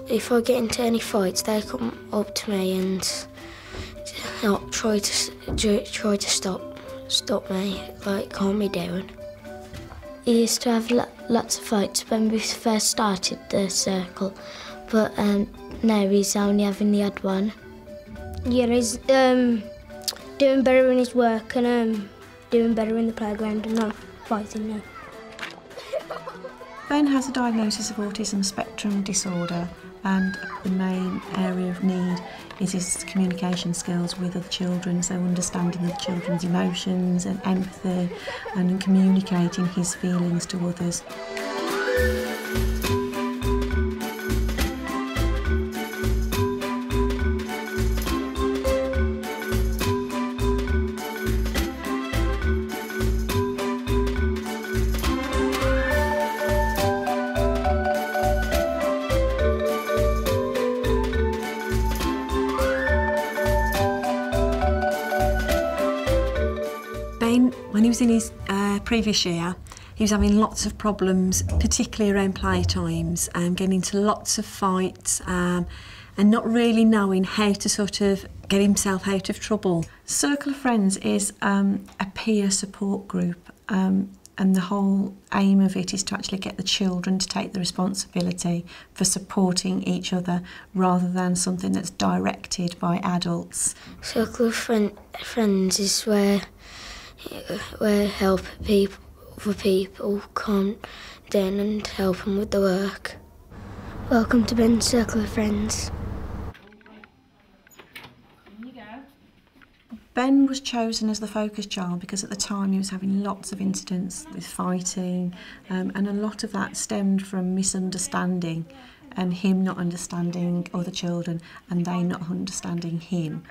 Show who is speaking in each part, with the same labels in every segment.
Speaker 1: if I get into any fights, they come up to me and try to stop me, like calm me down. He used to have lots of fights when we first started the circle, but now he's only having the odd one.
Speaker 2: Yeah, he's doing better in his work and doing better in the playground and not fighting now.
Speaker 3: Ben has a diagnosis of autism spectrum disorder, and the main area of need is his communication skills with other children, so understanding of children's emotions and empathy and communicating his feelings to others. When he was in his previous year, he was having lots of problems, particularly around playtimes, getting into lots of fights and not really knowing how to sort of get himself out of trouble. Circle of Friends is a peer support group, and the whole aim of it is to actually get the children to take the responsibility for supporting each other rather than something that's directed by adults.
Speaker 1: Circle of Friends is where help people come down and help them with the work. Welcome to Ben's Circle of Friends.
Speaker 3: Ben was chosen as the focus child because at the time he was having lots of incidents with fighting, and a lot of that stemmed from misunderstanding and him not understanding other children and they not understanding him.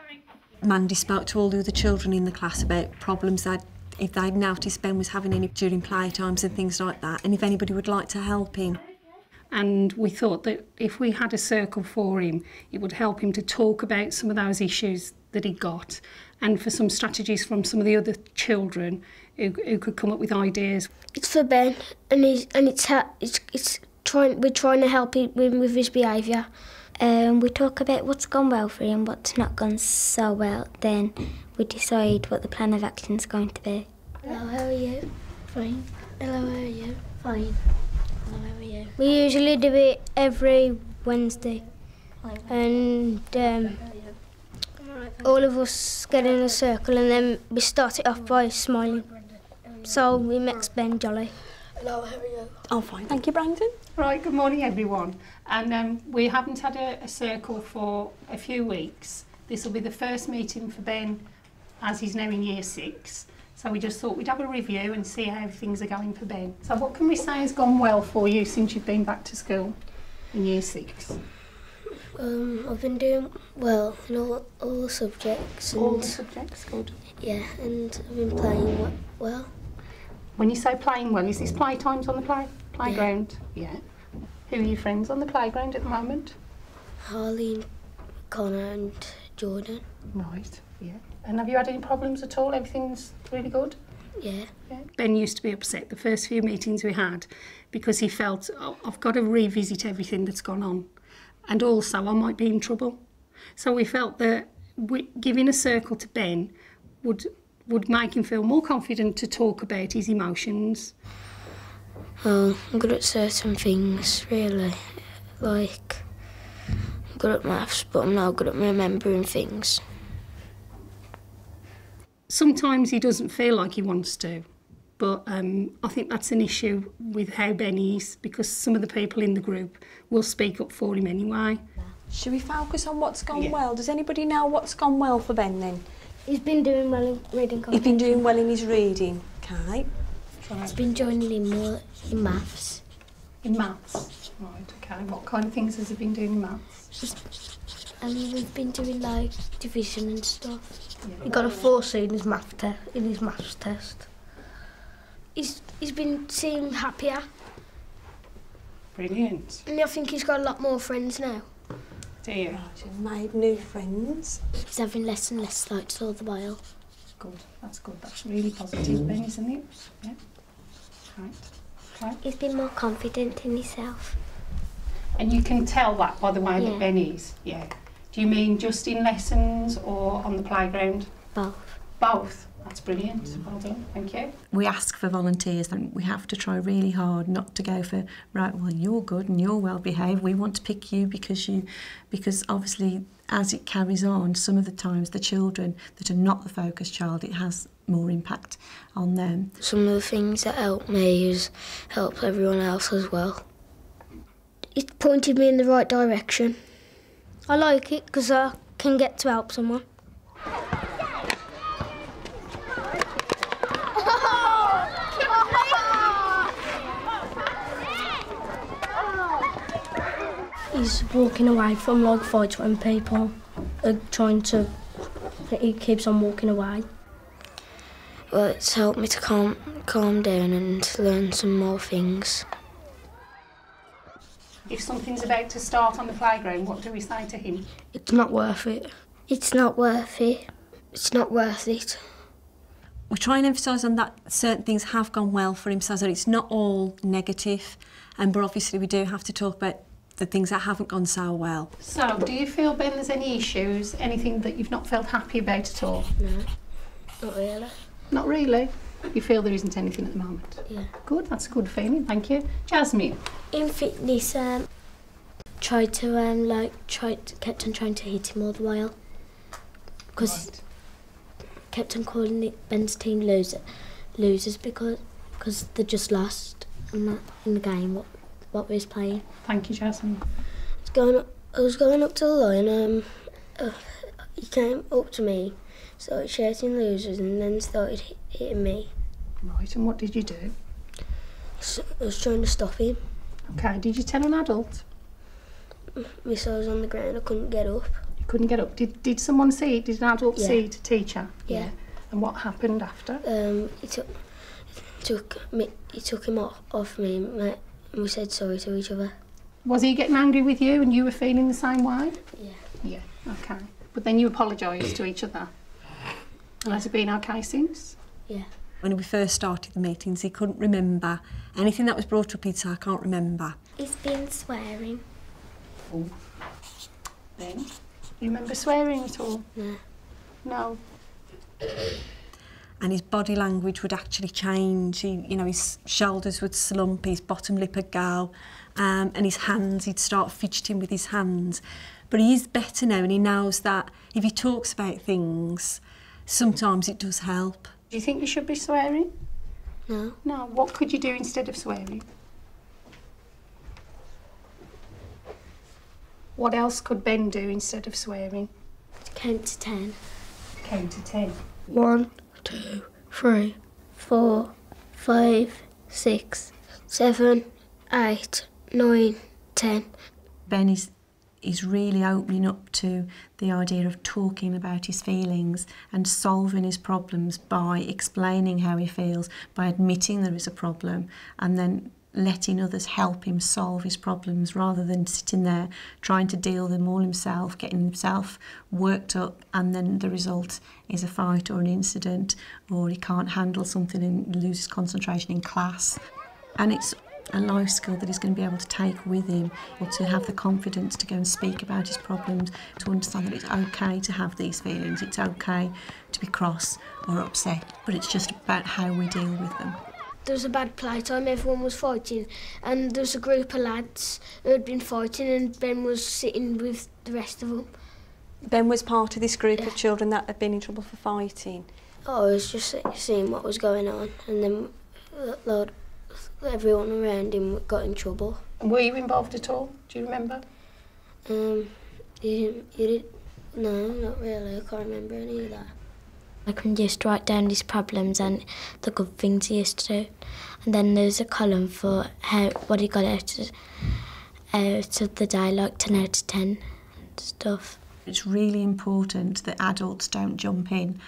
Speaker 3: Mandy spoke to all the other children in the class about problems if they'd noticed Ben was having any during playtimes and things like that, and if anybody would like to help him.
Speaker 4: And we thought that if we had a circle for him, it would help him to talk about some of those issues that he got, and for some strategies from some of the other children who could come up with ideas.
Speaker 2: It's for Ben, and we're trying to help him with his behaviour. We talk about what's gone well for him, what's not gone so well, then we decide what the plan of action is going to be.
Speaker 1: Hello, how are you?
Speaker 2: Fine.
Speaker 1: Hello, how are you?
Speaker 2: Fine.
Speaker 1: Hello, how are you?
Speaker 2: We usually do it every Wednesday, and all of us get in a circle and then we start it off by smiling. So it makes Ben jolly.
Speaker 1: Hello, how are you?
Speaker 5: I'm fine, thank you, Brandon.
Speaker 4: Right, good morning everyone. And we haven't had a circle for a few weeks. This will be the first meeting for Ben as he's now in year 6. So we just thought we'd have a review and see how things are going for Ben. So what can we say has gone well for you since you've been back to school in year 6?
Speaker 1: I've been doing well in all the subjects. And,
Speaker 4: all the subjects, good.
Speaker 1: Yeah, and I've been playing well.
Speaker 4: When you say playing well, is this playtimes on the playground? Yeah. Who are your friends on the playground at the moment?
Speaker 1: Harley, Connor and Jordan.
Speaker 4: Right, yeah. And have you had any problems at all? Everything's really good?
Speaker 1: Yeah.
Speaker 4: Ben used to be upset the first few meetings we had because he felt, oh, I've got to revisit everything that's gone on, and also I might be in trouble. So we felt that giving a circle to Ben would make him feel more confident to talk about his emotions.
Speaker 1: Well, I'm good at certain things, really. Like, I'm good at maths, but I'm not good at remembering things.
Speaker 4: Sometimes he doesn't feel like he wants to, but I think that's an issue with how Ben is, because some of the people in the group will speak up for him anyway.
Speaker 5: Should we focus on what's gone well? Does anybody know what's gone well for Ben then?
Speaker 2: He's been doing well in reading comprehension.
Speaker 5: He's been doing well in his reading, okay.
Speaker 1: He's been joining in more in maths.
Speaker 4: In maths? Right, okay. What kind of things has he been doing in maths?
Speaker 1: We've been doing like division and stuff.
Speaker 2: Yeah. He got a 4C in his maths test. He's been seeming happier.
Speaker 4: Brilliant.
Speaker 2: And I think he's got a lot more friends now.
Speaker 4: Do you?
Speaker 5: Right, you've made new friends.
Speaker 1: He's having less and less likes all the while.
Speaker 4: Good, that's good. That's really positive then, isn't it? Yeah. Right.
Speaker 2: He's been more confident in himself.
Speaker 4: And you can tell that by the way
Speaker 1: Yeah.
Speaker 4: that Ben is? Yeah. Do you mean just in lessons or on the playground?
Speaker 1: Both.
Speaker 4: Both. That's brilliant. Well done. Thank you.
Speaker 3: We ask for volunteers and we have to try really hard not to go for, right, well, you're good and you're well behaved. We want to pick you because obviously as it carries on, some of the times the children that are not the focus child, it has more impact on them.
Speaker 1: Some of the things that helped me has helped everyone else as well. It pointed me in the right direction. I like it because I can get to help someone. He's walking away from like fights when people are trying to. He keeps on walking away. Well, it's helped me to calm down and learn some more things.
Speaker 4: If something's about to start on the playground, what do we say to him?
Speaker 1: It's not worth it. It's not worth it. It's not worth it.
Speaker 3: We try and emphasise on that certain things have gone well for him so that it's not all negative, but obviously we do have to talk about the things that haven't gone so well.
Speaker 4: So, do you feel, Ben, there's any issues, anything that you've not felt happy about at all?
Speaker 1: No, not really.
Speaker 4: Not really? You feel there isn't anything at the moment?
Speaker 1: Yeah.
Speaker 4: Good, that's a good feeling, thank you. Jasmine?
Speaker 1: In fitness, kept on trying to hit him all the while. Because kept on calling it Ben's team losers because they just lost in the game what we was playing.
Speaker 4: Thank you, Jasmine.
Speaker 1: I was going up to the line. He came up to me, started shouting losers, and then started hitting me.
Speaker 4: Right, and what did you do?
Speaker 1: So I was trying to stop him.
Speaker 4: Okay, did you tell an adult?
Speaker 1: My son was on the ground. I couldn't get up.
Speaker 4: You couldn't get up. Did someone see it? Did an adult
Speaker 1: Yeah.
Speaker 4: see it, a teacher?
Speaker 1: Yeah.
Speaker 4: And what happened after?
Speaker 1: He took him off me, and we said sorry to each other.
Speaker 4: Was he getting angry with you and you were feeling the same way?
Speaker 1: Yeah.
Speaker 4: Yeah, okay. But then you apologised to each other. And has it been okay since?
Speaker 1: Yeah.
Speaker 3: When we first started the meetings, he couldn't remember anything that was brought up. He'd say, I can't remember.
Speaker 2: He's been swearing.
Speaker 4: Oh. Then, you remember swearing at all?
Speaker 1: No.
Speaker 4: No.
Speaker 3: And his body language would actually change. His shoulders would slump, his bottom lip would go, and his hands, he'd start fidgeting with his hands. But he is better now, and he knows that if he talks about things, sometimes it does help.
Speaker 4: Do you think you should be swearing?
Speaker 1: No.
Speaker 4: No. What could you do instead of swearing? What else could Ben do instead of swearing?
Speaker 1: Count to 10.
Speaker 4: Count to 10.
Speaker 1: 1, 2, 3, 4, 5, 6, 7, 8, 9, 10.
Speaker 3: Ben is really opening up to the idea of talking about his feelings and solving his problems by explaining how he feels, by admitting there is a problem, and then letting others help him solve his problems rather than sitting there trying to deal with them all himself, getting himself worked up, and then the result is a fight or an incident, or he can't handle something and loses concentration in class. And it's a life skill that he's going to be able to take with him, or to have the confidence to go and speak about his problems, to understand that it's okay to have these feelings, it's okay to be cross or upset, but it's just about how we deal with them.
Speaker 1: There was a bad playtime, everyone was fighting, and there was a group of lads who had been fighting, and Ben was sitting with the rest of them.
Speaker 5: Ben was part of this group
Speaker 1: Yeah.
Speaker 5: of children that had been in trouble for fighting.
Speaker 1: I was just seeing what was going on, and then everyone around him got in trouble.
Speaker 4: And were you involved at all? Do you remember?
Speaker 1: You did? No, not really. I can't remember any of that. I can just write down his problems and the good things he used to do. And then there's a column for what he got out of the day, like 10 out of 10 and stuff.
Speaker 3: It's really important that adults don't jump in.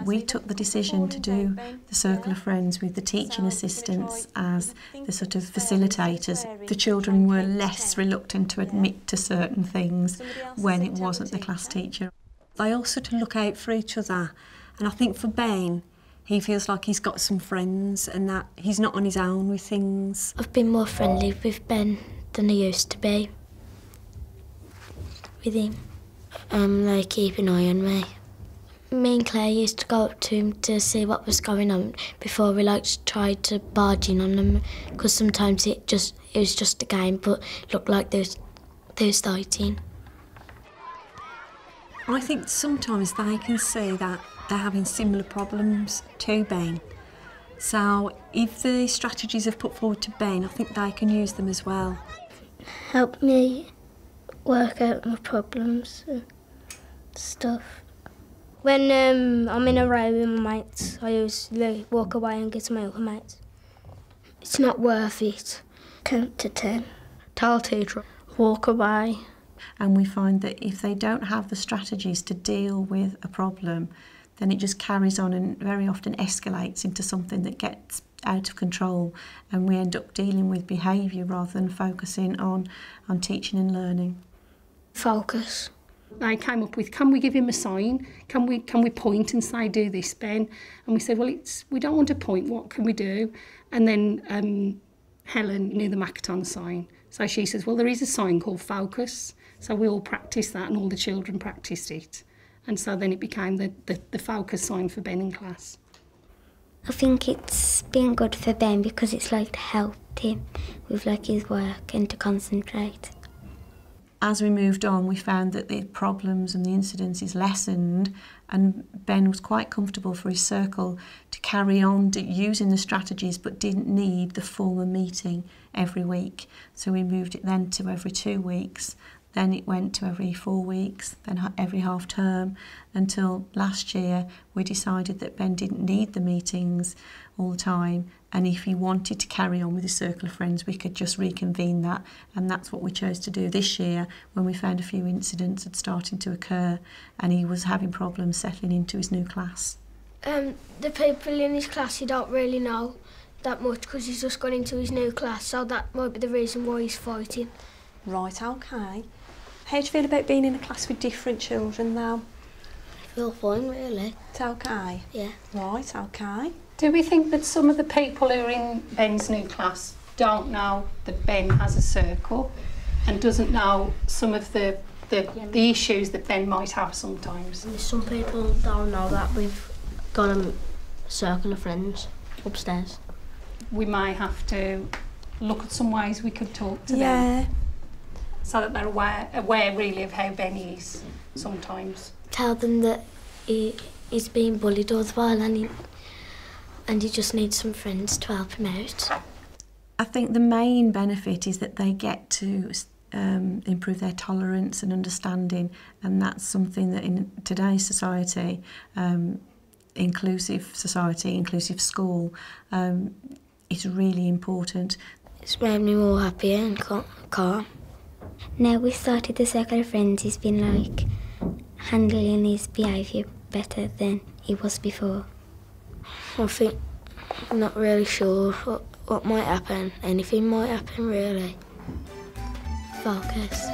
Speaker 3: We took the decision to do the Circle of Friends with the teaching assistants as the sort of facilitators. The children were less reluctant to admit to certain things when it wasn't the class teacher. They all sort of look out for each other, and I think for Ben, he feels like he's got some friends and that he's not on his own with things.
Speaker 1: I've been more friendly with Ben than I used to be with him. They keep an eye on me. Me and Claire used to go up to him to see what was going on before we tried to barge in on them, because sometimes it was just a game, but it looked like they was fighting.
Speaker 3: I think sometimes they can see that they're having similar problems to Ben. So if the strategies are put forward to Ben, I think they can use them as well.
Speaker 1: Help me work out my problems and stuff.
Speaker 2: When I'm in a row with my mates, I usually walk away and get to my other mates.
Speaker 1: It's not worth it. Count to 10. Tell teacher, walk away.
Speaker 3: And we find that if they don't have the strategies to deal with a problem, then it just carries on and very often escalates into something that gets out of control, and we end up dealing with behaviour rather than focusing on teaching and learning.
Speaker 1: Focus.
Speaker 4: I came up with, can we give him a sign? Can we point and say, do this, Ben? And we said, well, we don't want to point, what can we do? And then Helen knew the Makaton sign. So she says, well, there is a sign called focus. So we all practiced that and all the children practiced it. And so then it became the focus sign for Ben in class.
Speaker 2: I think it's been good for Ben because it's helped him with his work and to concentrate.
Speaker 3: As we moved on, we found that the problems and the incidences lessened, and Ben was quite comfortable for his circle to carry on using the strategies, but didn't need the formal meeting every week. So we moved it then to every 2 weeks. Then it went to every 4 weeks, then every half term, until last year we decided that Ben didn't need the meetings all the time, and if he wanted to carry on with his circle of friends, we could just reconvene that, and that's what we chose to do this year when we found a few incidents had started to occur and he was having problems settling into his new class.
Speaker 1: The people in his class he don't really know that much because he's just gone into his new class, so that might be the reason why he's fighting.
Speaker 5: Right, okay. How do you feel about being in a class with different children now?
Speaker 1: I feel fine, really.
Speaker 5: It's okay?
Speaker 1: Yeah.
Speaker 5: Right, okay.
Speaker 4: Do we think that some of the people who are in Ben's new class don't know that Ben has a circle and doesn't know some of the issues that Ben might have sometimes?
Speaker 1: Some people don't know that we've got a circle of friends upstairs.
Speaker 4: We may have to look at some ways we could talk to them.
Speaker 5: Yeah.
Speaker 4: So that they're aware really of how Ben is sometimes.
Speaker 1: Tell them that he's being bullied all the while and he just needs some friends to help him out.
Speaker 3: I think the main benefit is that they get to improve their tolerance and understanding, and that's something that in today's society, inclusive society, inclusive school, is really important.
Speaker 1: It's made me more happy and calm.
Speaker 2: Now we started the circle of friends, he's been handling his behaviour better than he was before.
Speaker 1: I think I'm not really sure what might happen. Anything might happen, really. Focus.